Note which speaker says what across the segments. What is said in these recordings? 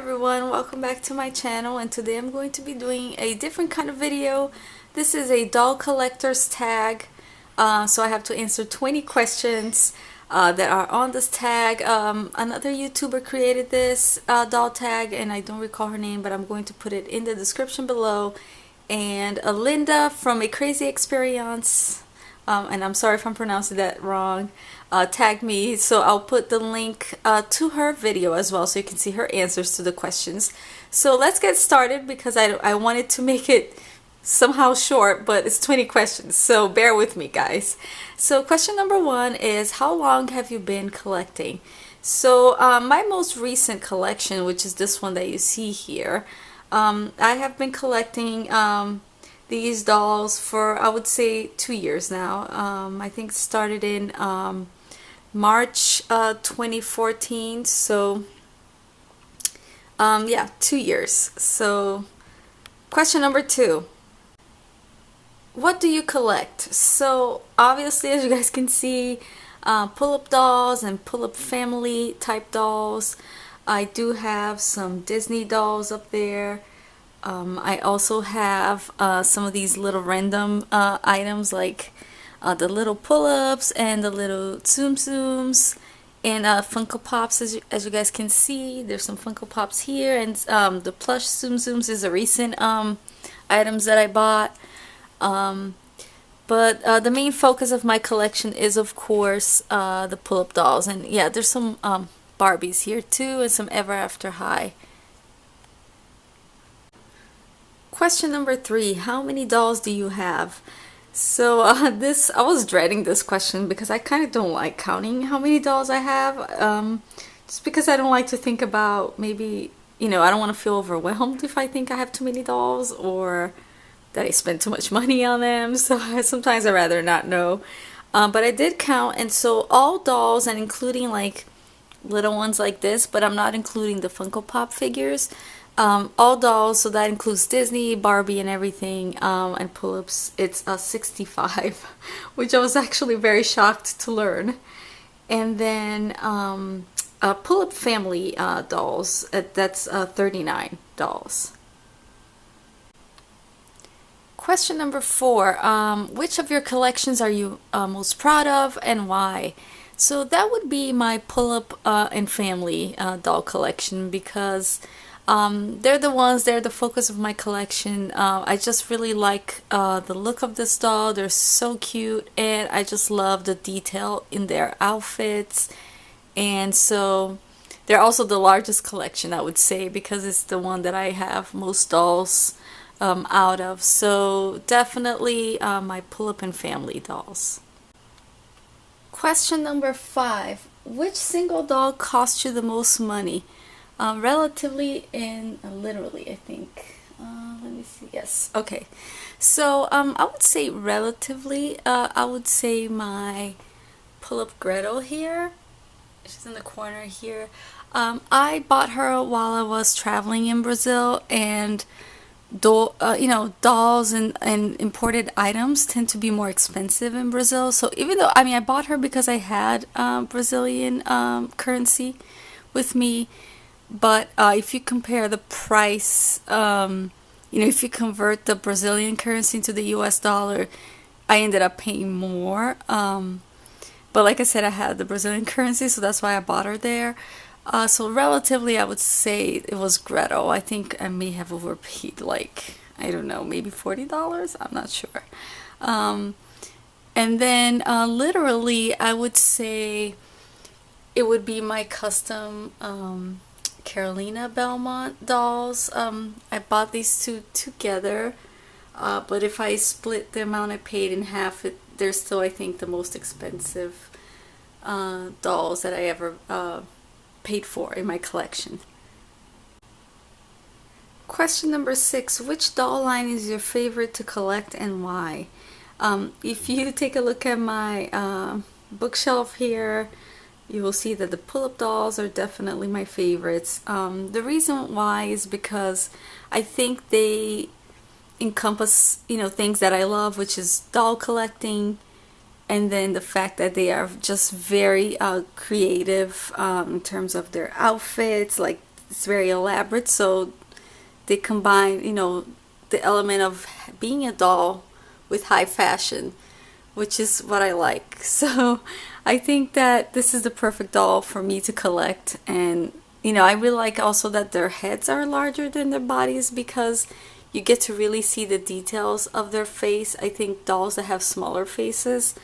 Speaker 1: everyone, welcome back to my channel, and today I'm going to be doing a different kind of video. This is a doll collector's tag, so I have to answer 20 questions that are on this tag. Another YouTuber created this doll tag, and I don't recall her name, but I'm going to put it in the description below. And Linda from A Crazy Experience, and I'm sorry if I'm pronouncing that wrong, tagged me, so I'll put the link to her video as well so you can see her answers to the questions. So let's get started because I wanted to make it somehow short, but it's 20 questions, so bear with me, guys. So question number one is, how long have you been collecting? So my most recent collection, which is this one that you see here, I have been collecting these dolls for, I would say, 2 years now. I think it started in March 2014, so yeah, 2 years. So question number two, what do you collect? So obviously, as you guys can see, pull-up dolls and pull-up family type dolls. I do have some Disney dolls up there. I also have some of these little random items like the little pull-ups and the little Tsum Tsums and Funko Pops. As you guys can see, there's some Funko Pops here, and the plush Tsum Tsums is a recent items that I bought. But the main focus of my collection is, of course, the pull-up dolls, and yeah, there's some Barbies here too, and some Ever After High. Question number three, how many dolls do you have? So I was dreading this question because I kind of don't like counting how many dolls I have, just because I don't like to think about, maybe, I don't want to feel overwhelmed if I think I have too many dolls or that I spend too much money on them, so sometimes I'd rather not know. But I did count, and so all dolls, and including like little ones like this, but I'm not including the Funko Pop figures, all dolls, so that includes Disney, Barbie, and everything, and pull-ups, it's 65, which I was actually very shocked to learn. And then pull-up family dolls, that's 39 dolls. Question number four, which of your collections are you most proud of, and why? So that would be my pull-up and family doll collection, because they're the focus of my collection. I just really like the look of this doll. They're so cute, and I just love the detail in their outfits. And so they're also the largest collection, I would say, because it's the one that I have most dolls out of. So definitely my pull-up and family dolls. Question number five, which single doll cost you the most money? Relatively and literally, I think. Let me see. Yes. Okay. So I would say relatively. I would say my pull-up Gretel here. She's in the corner here. I bought her while I was traveling in Brazil, and dolls and imported items tend to be more expensive in Brazil. So even though, I bought her because I had Brazilian currency with me. But if you compare the price, if you convert the Brazilian currency into the US dollar, I ended up paying more. But like I said, I had the Brazilian currency, so that's why I bought her there. So relatively, I would say it was Gretel. I think I may have overpaid, like, I don't know, maybe $40? I'm not sure. And then literally, I would say it would be my custom Carolina Belmont dolls. I bought these two together, but if I split the amount I paid in half, they're still, I think, the most expensive dolls that I ever paid for in my collection. Question number six, which doll line is your favorite to collect and why? If you take a look at my bookshelf here, you will see that the pull-up dolls are definitely my favorites. The reason why is because I think they encompass, things that I love, which is doll collecting, and then the fact that they are just very creative in terms of their outfits. Like it's very elaborate, so they combine, you know, the element of being a doll with high fashion, which is what I like. So I think that this is the perfect doll for me to collect. And you know, I really like also that their heads are larger than their bodies, because you get to really see the details of their face. I think dolls that have smaller faces,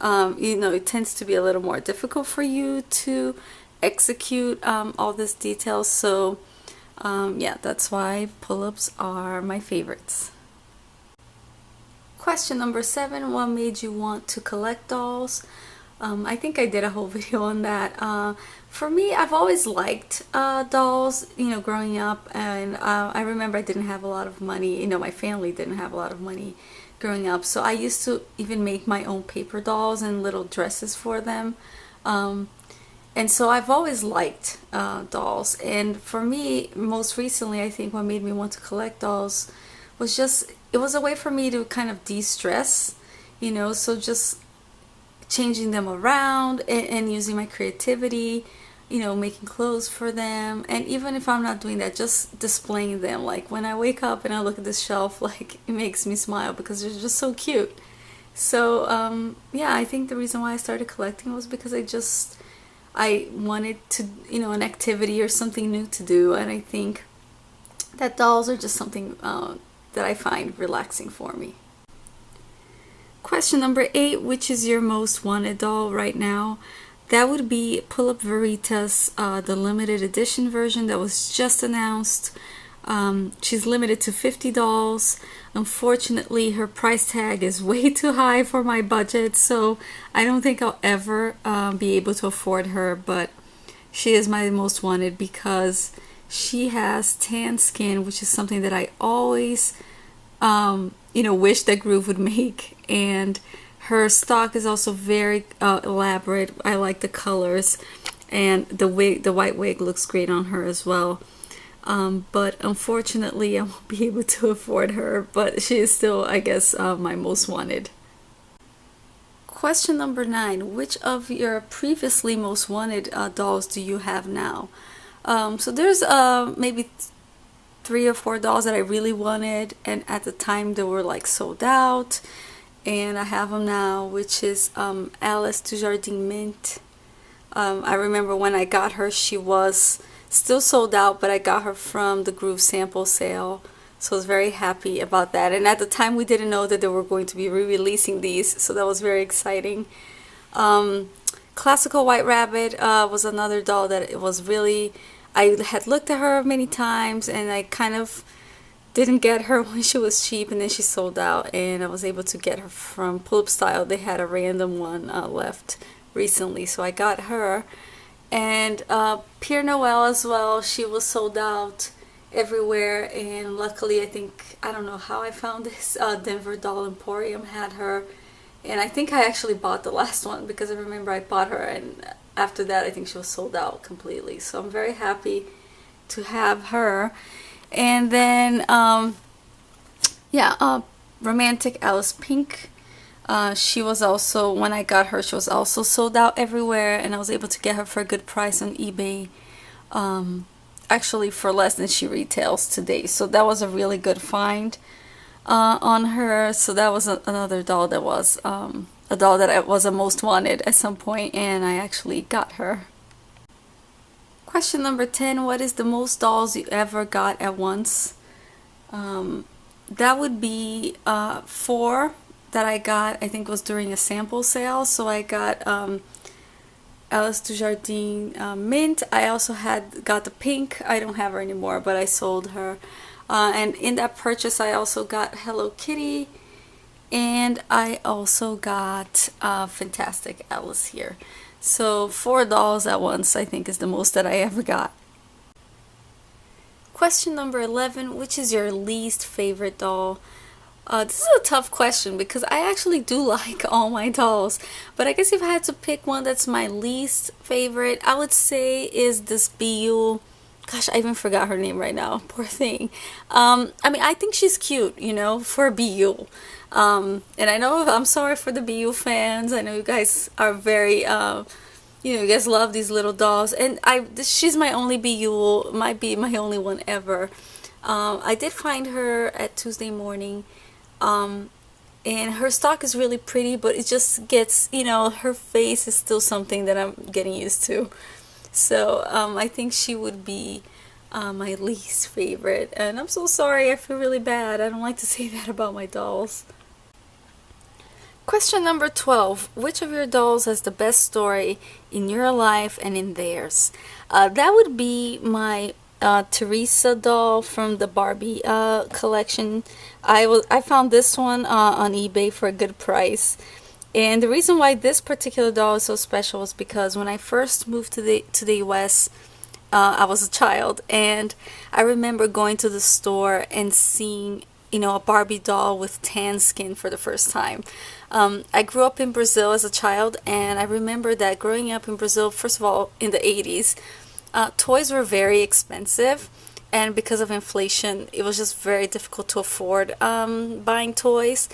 Speaker 1: you know, it tends to be a little more difficult for you to execute all these details. So yeah, that's why pull-ups are my favorites. Question number 7, what made you want to collect dolls? I think I did a whole video on that. For me, I've always liked dolls, you know, growing up, and I remember I didn't have a lot of money, you know, my family didn't have a lot of money growing up, so I used to even make my own paper dolls and little dresses for them. And so I've always liked dolls, and for me, most recently, I think what made me want to collect dolls was just, it was a way for me to kind of de-stress, you know, so just changing them around and using my creativity, you know, making clothes for them. And even if I'm not doing that, just displaying them. Like when I wake up and I look at this shelf, like it makes me smile because they're just so cute. So yeah, I think the reason why I started collecting was because I wanted to, you know, an activity or something new to do. And I think that dolls are just something that I find relaxing for me. Question number 8, which is your most wanted doll right now? That would be Pull-Up Veritas, the limited edition version that was just announced. She's limited to 50 dolls. Unfortunately, her price tag is way too high for my budget, so I don't think I'll ever be able to afford her, but she is my most wanted because she has tan skin, which is something that I always you know, wish that Groove would make, and her stock is also very elaborate. I like the colors, and the wig, the white wig, looks great on her as well. But unfortunately, I won't be able to afford her, but she is still, I guess, my most wanted. Question number 9, which of your previously most wanted dolls do you have now? So there's maybe 3 or 4 dolls that I really wanted, and at the time they were like sold out, and I have them now, which is Alice Dujardin Mint. I remember when I got her, she was still sold out, but I got her from the Groove sample sale, so I was very happy about that. And at the time we didn't know that they were going to be re-releasing these, so that was very exciting. Classical White Rabbit was another doll that it was really, I had looked at her many times and I kind of didn't get her when she was cheap, and then she sold out, and I was able to get her from Pull-Up Style. They had a random one left recently, so I got her. And Pierre Noel as well, she was sold out everywhere, and luckily I don't know how I found this, Denver Doll Emporium had her, and I think I actually bought the last one because I remember I bought her, and after that I think she was sold out completely. So I'm very happy to have her. And then yeah, Romantic Alice Pink, she was also, when I got her, she was also sold out everywhere, and I was able to get her for a good price on eBay, actually for less than she retails today, so that was a really good find on her. So that was another doll that was a doll that I was a most wanted at some point, and I actually got her. Question number 10, what is the most dolls you ever got at once? That would be 4 that I got, I think was during a sample sale. So I got Alice Dujardin Mint. I also got the pink. I don't have her anymore, but I sold her. And in that purchase I also got Hello Kitty, and I also got Fantastic Alice here. So 4 dolls at once I think is the most that I ever got. Question number 11, which is your least favorite doll? This is a tough question because I actually do like all my dolls, but I guess if I had to pick one that's my least favorite, I would say is this Biul. Gosh, I even forgot her name right now. Poor thing. I mean, I think she's cute, you know, for Biul. And I know, I'm sorry for the Biul fans. I know you guys are very you guys love these little dolls, and she's my only BU, might be my only one ever. I did find her at Tuesday Morning, and her stock is really pretty, but it just gets, her face is still something that I'm getting used to. So I think she would be my least favorite, and I'm so sorry. I feel really bad. I don't like to say that about my dolls. Question number 12. Which of your dolls has the best story in your life and in theirs? That would be my Teresa doll from the Barbie collection. I found this one on eBay for a good price. And the reason why this particular doll is so special is because when I first moved to the US, I was a child, and I remember going to the store and seeing, a Barbie doll with tan skin for the first time. I grew up in Brazil as a child, and I remember that growing up in Brazil, first of all, in the 80s, toys were very expensive, and because of inflation, it was just very difficult to afford buying toys.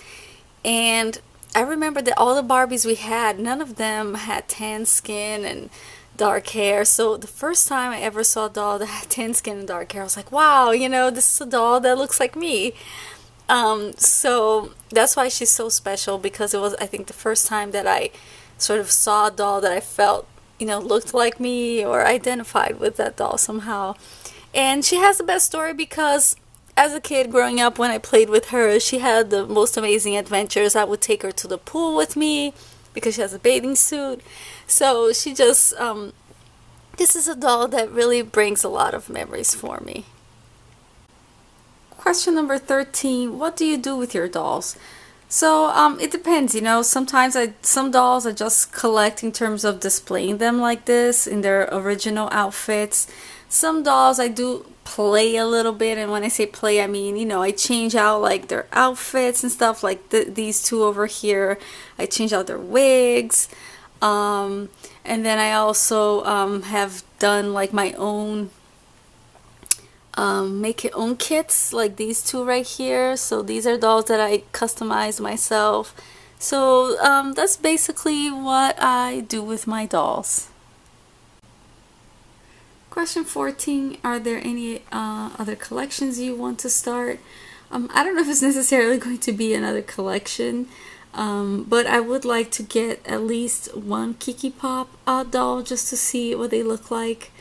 Speaker 1: And I remember that all the Barbies we had, none of them had tan skin and dark hair. So the first time I ever saw a doll that had tan skin and dark hair, I was like, wow, this is a doll that looks like me. So that's why she's so special, because it was, I think, the first time that I sort of saw a doll that I felt, looked like me or identified with that doll somehow. And she has the best story because as a kid growing up, when I played with her, she had the most amazing adventures. I would take her to the pool with me because she has a bathing suit. So she just, this is a doll that really brings a lot of memories for me. Question number 13. What do you do with your dolls? So it depends, sometimes some dolls I just collect in terms of displaying them like this in their original outfits. Some dolls I do play a little bit, and when I say play, I mean, I change out like their outfits and stuff, like these two over here. I change out their wigs, and then I also have done like my own make your own kits, like these two right here. So these are dolls that I customized myself. So that's basically what I do with my dolls. Question 14. Are there any other collections you want to start? I don't know if it's necessarily going to be another collection, but I would like to get at least one Kiki Pop doll just to see what they look like.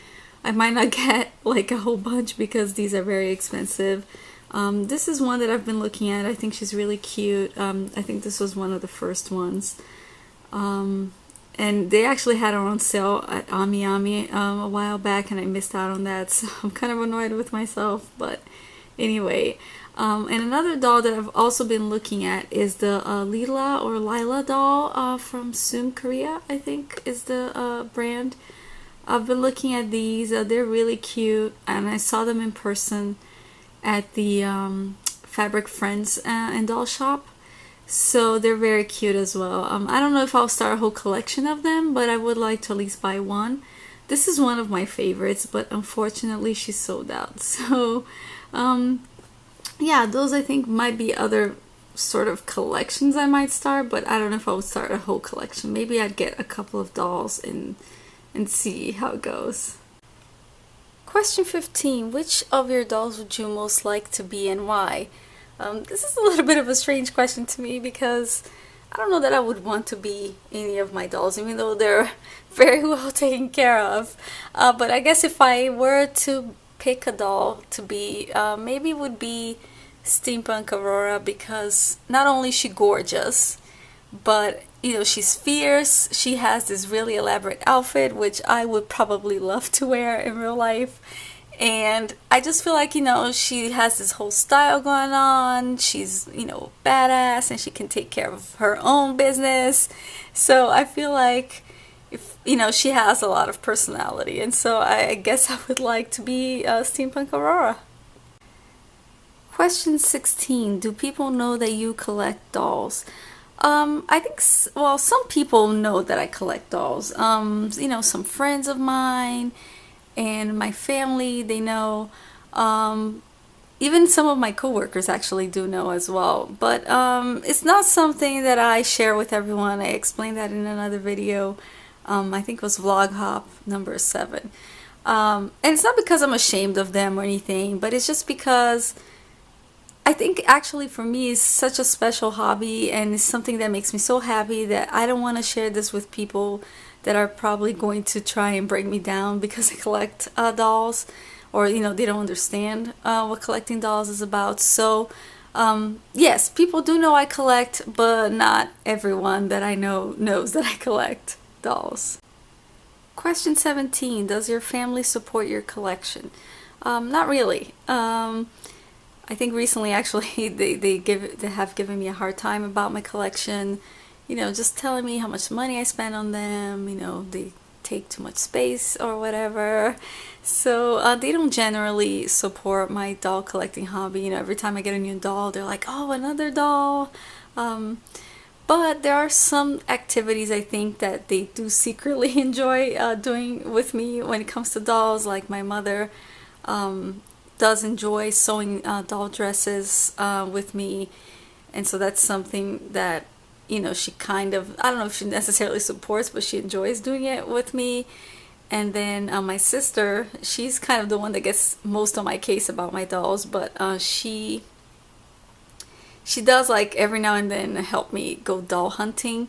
Speaker 1: I might not get like a whole bunch because these are very expensive. This is one that I've been looking at. I think she's really cute. I think this was one of the first ones. And they actually had her on sale at Ami Ami a while back, and I missed out on that, so I'm kind of annoyed with myself. But anyway, and another doll that I've also been looking at is the Lila doll from Suam Korea, I think is the brand. I've been looking at these. They're really cute, and I saw them in person at the Fabric Friends and doll shop. So they're very cute as well. I don't know if I'll start a whole collection of them, but I would like to at least buy one. This is one of my favorites, but unfortunately she's sold out. So yeah, those I think might be other sort of collections I might start, but I don't know if I would start a whole collection. Maybe I'd get a couple of dolls and see how it goes. Question 15. Which of your dolls would you most like to be and why? This is a little bit of a strange question to me because I don't know that I would want to be any of my dolls, even though they're very well taken care of. But I guess if I were to pick a doll to be, maybe it would be Steampunk Aurora, because not only is she gorgeous, but she's fierce. She has this really elaborate outfit, which I would probably love to wear in real life. And I just feel like, she has this whole style going on. She's, badass, and she can take care of her own business. So I feel like if, she has a lot of personality. And so I guess I would like to be Steampunk Aurora. Question 16. Do people know that you collect dolls? I think, well, some people know that I collect dolls. Some friends of mine and my family, they know. Even some of my coworkers actually do know as well. But it's not something that I share with everyone. I explained that in another video. I think it was Vlog Hop number 7. And it's not because I'm ashamed of them or anything, but it's just because I think actually for me it's such a special hobby, and it's something that makes me so happy that I don't want to share this with people that are probably going to try and break me down because I collect dolls, or they don't understand what collecting dolls is about. So yes, people do know I collect, but not everyone that I know knows that I collect dolls. Question 17, does your family support your collection? Not really. I think recently actually they have given me a hard time about my collection, just telling me how much money I spend on them, they take too much space or whatever. So they don't generally support my doll collecting hobby. Every time I get a new doll, they're like, oh, another doll. But there are some activities I think that they do secretly enjoy doing with me when it comes to dolls. Like my mother does enjoy sewing doll dresses with me, and so that's something that she kind of, I don't know if she necessarily supports, but she enjoys doing it with me. And then my sister, she's kind of the one that gets most of my case about my dolls, but she does like every now and then help me go doll hunting.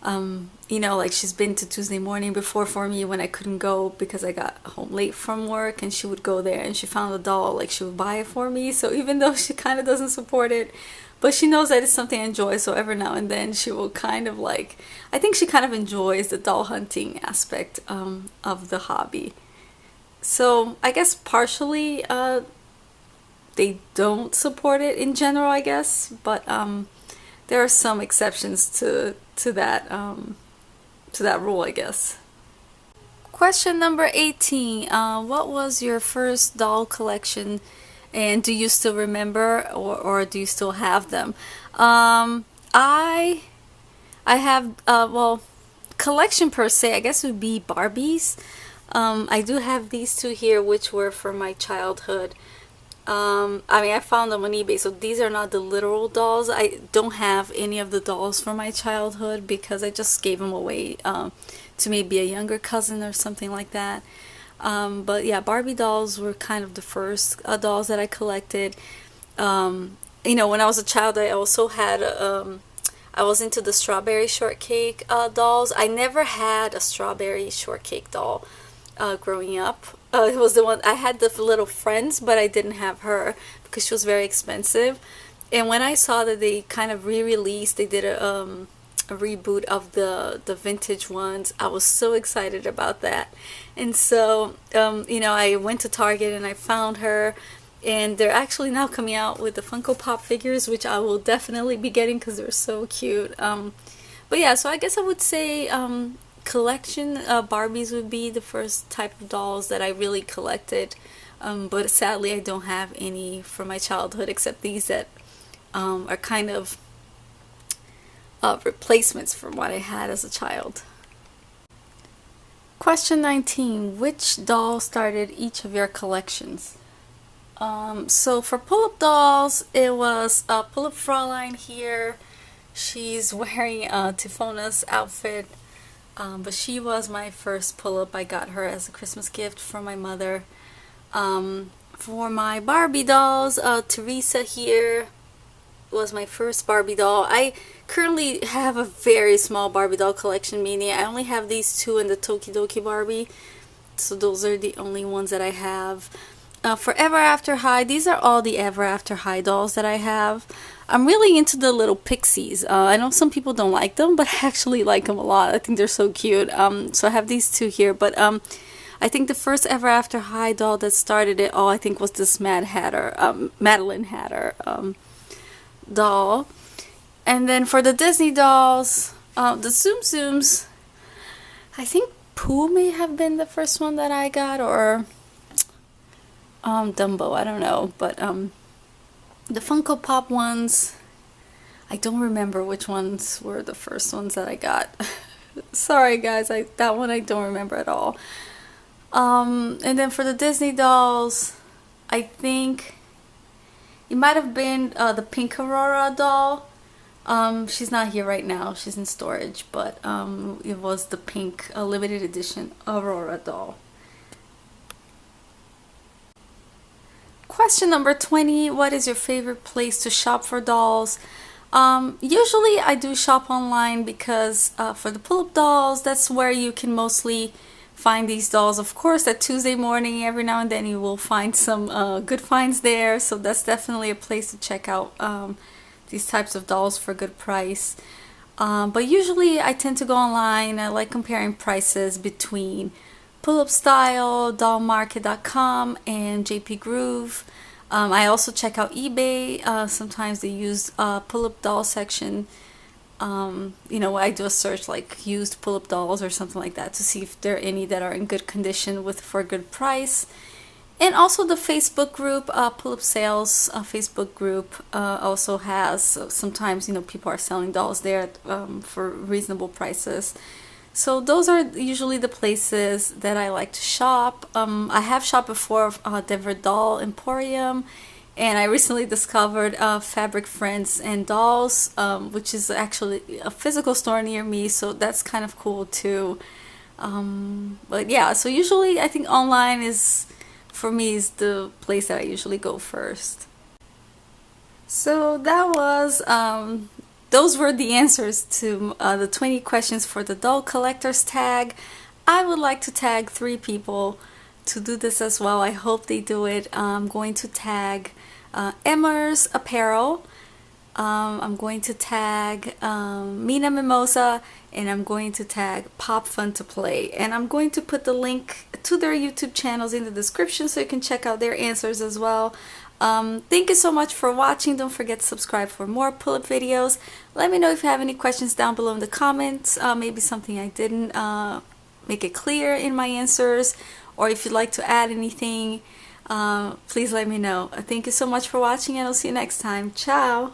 Speaker 1: Like she's been to Tuesday Morning before for me when I couldn't go because I got home late from work, and she would go there and she found a doll, like she would buy it for me. So even though she kind of doesn't support it, but she knows that it's something I enjoy, so every now and then she will kind of like, I think she kind of enjoys the doll hunting aspect of the hobby. So I guess partially they don't support it in general, I guess, but there are some exceptions to that rule, I guess. Question number 18. What was your first doll collection, and do you still remember, or do you still have them? I have well, collection per se, I guess would be Barbies. I do have these two here, which were from my childhood. I found them on eBay, so these are not the literal dolls. I don't have any of the dolls from my childhood because I just gave them away to maybe a younger cousin or something like that. But yeah, Barbie dolls were kind of the first dolls that I collected. When I was a child, I also had I was into the strawberry shortcake dolls. I never had a strawberry shortcake doll growing up. It was the one I had, the little friends, but I didn't have her because she was very expensive. And when I saw that they kind of re-released, they did a reboot of the vintage ones, I was so excited about that. And so I went to Target and I found her, and they're actually now coming out with the Funko Pop figures, which I will definitely be getting because they're so cute. But yeah, so I guess I would say collection Barbies would be the first type of dolls that I really collected, but sadly I don't have any from my childhood except these that are kind of replacements from what I had as a child. Question 19. Which doll started each of your collections? So for pull-up dolls, it was Pull-Up Fraulein here. She's wearing Tifona's outfit. But she was my first pull-up. I got her as a Christmas gift from my mother. For my Barbie dolls, Teresa here was my first Barbie doll. I currently have a very small Barbie doll collection, meaning I only have these two and the Tokidoki Barbie. So those are the only ones that I have. For Ever After High, these are all the Ever After High dolls that I have. I'm really into the little pixies. I know some people don't like them, but I actually like them a lot. I think they're so cute. So I have these two here, but I think the first Ever After High doll that started it all, I think, was this Madeline Hatter doll. And then for the Disney dolls, the Tsum Tsums, I think Pooh may have been the first one that I got, or Dumbo, I don't know, but the Funko Pop ones, I don't remember which ones were the first ones that I got. Sorry guys, that one I don't remember at all. And then for the Disney dolls, I think it might have been the Pink Aurora doll. She's not here right now. She's in storage, but it was the pink limited edition Aurora doll. Question number 20. What is your favorite place to shop for dolls? Usually I do shop online because for the pull-up dolls, that's where you can mostly find these dolls. Of course, that Tuesday morning, every now and then you will find some good finds there. So that's definitely a place to check out these types of dolls for a good price. But usually I tend to go online. I like comparing prices between Pull Up Style, dollmarket.com, and JP Groove. I also check out eBay. Sometimes they use pull-up doll section. I do a search like used pull-up dolls or something like that to see if there are any that are in good condition for a good price. And also the Facebook group, Pull-Up Sales Facebook group also has, sometimes, people are selling dolls there for reasonable prices. So those are usually the places that I like to shop. I have shopped before Denver Doll Emporium, and I recently discovered Fabric Friends and Dolls, which is actually a physical store near me, so that's kind of cool too. But yeah, so usually I think online for me, is the place that I usually go first. So those were the answers to the 20 questions for the doll collectors tag. I would like to tag 3 people to do this as well. I hope they do it. I'm going to tag Emmers Apparel. I'm going to tag Mina Mimosa, and I'm going to tag Pop Fun to Play. And I'm going to put the link to their YouTube channels in the description so you can check out their answers as well. Thank you so much for watching. Don't forget to subscribe for more pull-up videos. Let me know if you have any questions down below in the comments. Maybe something I didn't make it clear in my answers, or if you'd like to add anything, please let me know. Thank you so much for watching, and I'll see you next time. Ciao!